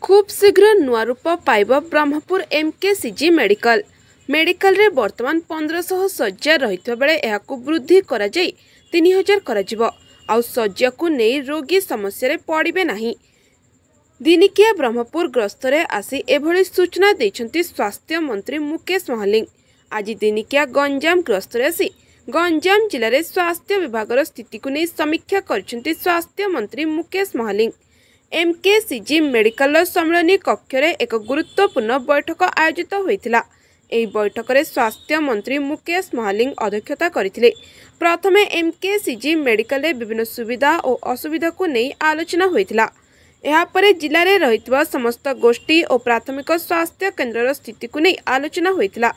खूब शीघ्र नुआ रूप पाइब ब्रह्मपुर एमकेसीजी मेडिकल मेडिकल रे वर्तमान 1500 शज्या रहित बेले एहाकु वृद्धि करा जाई 3000 कराजिबो आउ शज्या को नहीं रोगी समस्या रे पड़िबे नाही। दिनिकिया ब्रह्मपुर ग्रस्तरे आसी एभली सूचना दैछंती स्वास्थ्य मंत्री मुकेश महालिंग। आज दिनिकिया गंजाम ग्रस्तरे आसी गंजाम जिले में स्वास्थ्य विभाग स्थिति को नहीं समीक्षा करछंती स्वास्थ्य मंत्री मुकेश महालिंग। एमकेसीजी मेडिकल सम्मेलनी कक्षरे एक गुरुत्वपूर्ण बैठक आयोजित होइतिला। एही बैठक में स्वास्थ्य मंत्री मुकेश महालिंग अध्यक्षता करथिले। प्रथमे एमकेसीजी मेडिकल रे विभिन्न सुविधा और असुविधा को नहीं आलोचना होइतिला। एहा परे जिले में रहितबा समस्त गोष्ठी और प्राथमिक स्वास्थ्य केन्द्र स्थिति को नहीं आलोचना होइतिला।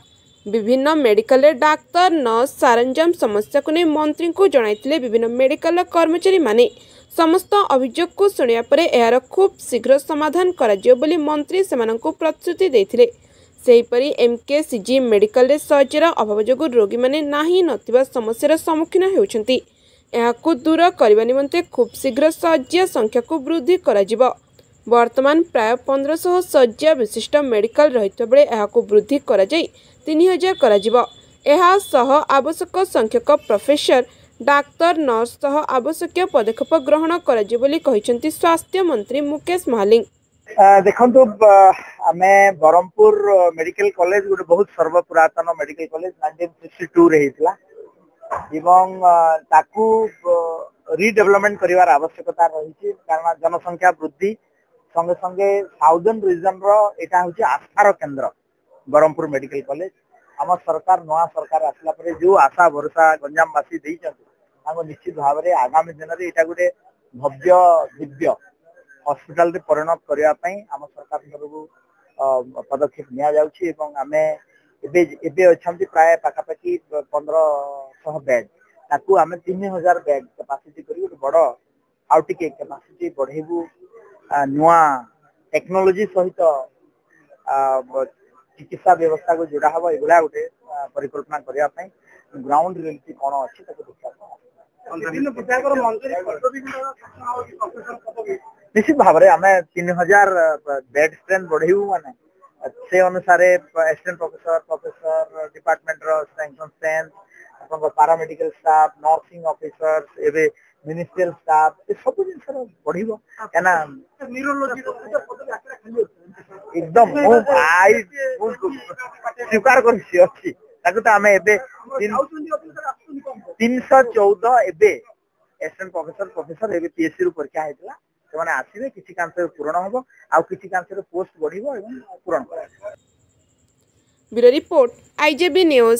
विभिन्न मेडिकल रे डाक्तर नर्स सरंजाम समस्या को नहीं मंत्री को जणाइतिले। विभिन्न मेडिकल कर्मचारी माने समस्त अभियोग को शुणिया परे एहार खूब शीघ्र समाधान कराजियो बोली मंत्री सेमानंकु प्रतिश्रुति देथिले। सेहीपरि एमकेसीजी मेडिकल रे शज्यार अभाव जोगु रोगी माने नाही नथिबा समस्यार सम्मुखीन हेउछंती। एहाकु दूर करबा निमंते खूब शीघ्र शज्या संख्या को वृद्धि कराजिबो। वर्तमान प्राय 1500 शज्या विशिष्ट मेडिकल रहित बेले एहाकु वृद्धि करा जाई 3000 कराजिबो। एहा सह आवश्यक संख्यक प्रोफेसर डाक्तर नर्स सह आवश्यक पदक्षेप ग्रहण कराजिबो बोली कहिसंती स्वास्थ्य मंत्री मुकेश महालिंग। देखंतु आमे बरहमपुर मेडिकल कॉलेज गोटे बहुत सर्वपुरातन मेडिकल कॉलेज 1962 रे हितला एवं ताकू रिडेवलपमेंट करिवार आवश्यकता रही कारण जनसंख्या वृद्धि संगे संगे साउदर्न रीजन रो एटा होची आस्थार केंद्र बरहमपुर मेडिकल कॉलेज। आम सरकार नवा सरकार आसला परे जो आशा भरोसा गंजामवासी देइछंती ताको निश्चित भाव रे आगामी दिन रे एटा गोटे भव्य दिव्य हॉस्पिटल रे परिणत करिया पई आम सरकार तरफ पदक्षेप निया जाउछि एवं आमे एबे अछंती प्राय पाखापाखि 1500 बेड ताकू आमे 3000 बेड कैपेसिटी करी गोटे बड़ आउ टिके कैपेसिटी बढ़ेबू नुआ टेक्नोलॉजी सहित चिकित्सा व्यवस्था को जोड़ा हबो एगुला गोटे परिकल्पना करिया पई ग्राउंड रियलिटी कोन अछि ताको देखा निश्चित भाव में आम 3000 बेड स्ट्रेंथ बढ़ेबू माने से अनुसार असिस्टेंट प्रोफेसर डिपार्टमेंट रो स्ट्रेंथ अपन पैरामेडिकल स्टाफ नर्सिंग ऑफिसर्स एबे मिनिस्ट्रियल स्टाफ ए सब जिन बढ़िबो एना न्यूरोलॉजी एकदम स्वीकार करछि अछि ताकू त आमे एबे 314 एबे असिस्टेंट प्रोफेसर एबे पीएचसी रो परीक्षा हेतला सेमाने आसीबे किछि कांसे पूर्ण होबो आ किछि कांसे पोस्ट बढ़िबो एवं पूर्ण करा। Bureau report IJB news.